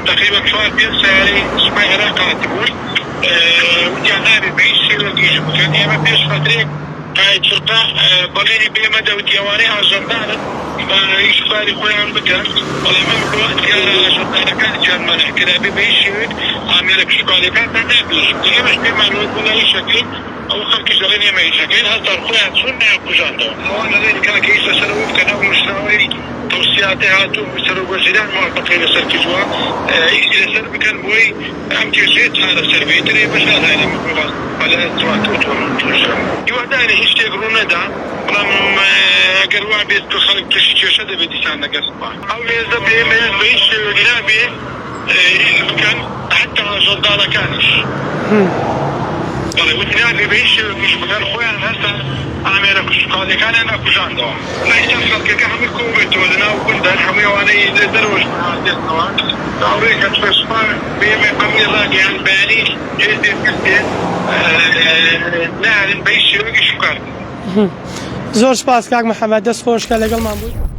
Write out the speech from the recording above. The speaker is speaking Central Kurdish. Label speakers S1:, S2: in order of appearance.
S1: تقريبا شوار بين سياري سبعي عراقات يقول وجعنا بيشي وقيش وكان ما بيش فترة قاعد فرقة بليني بمدى وديواني على جندارة ما يشفاري خويا بكر ولا ما بقول سيارة جندارة كان جان منح كده بيشي عاملك شكالي كان تنابيش دي مش بمعلومات ولا أي شكل أو خلق جلني ما يشكل هذا خويا سنة وجاندو وانا ذلك كان كيس سروف كان أول مستوى توصياتي هاتو سروف وزيران موافقين سركزوا إذا سرب كان بوي أم كيسيت هذا سربيتري بس هذا أنا مقبل على تواتوت يوعداني إيش تقولون ده رم قالوا عبيد خلق تشجع شد بدي سانا قصبا أو يزد بيش جنابي كان حتى جندارة كانش والله وتنابي بيش مش مكان خويا هسه عامل قال كان انا كجان دوا لا يشتغل كهم كوبت ولنا وكنت الحمي وانا دروش مع الدواء دوري كانت في اسبوع بيمي قمي راقي عن باني جيزي كنت نعلن بيش شكرا
S2: زۆر سپاس کاک محەممەد دەست خۆشکە لەگەڵمان بووی.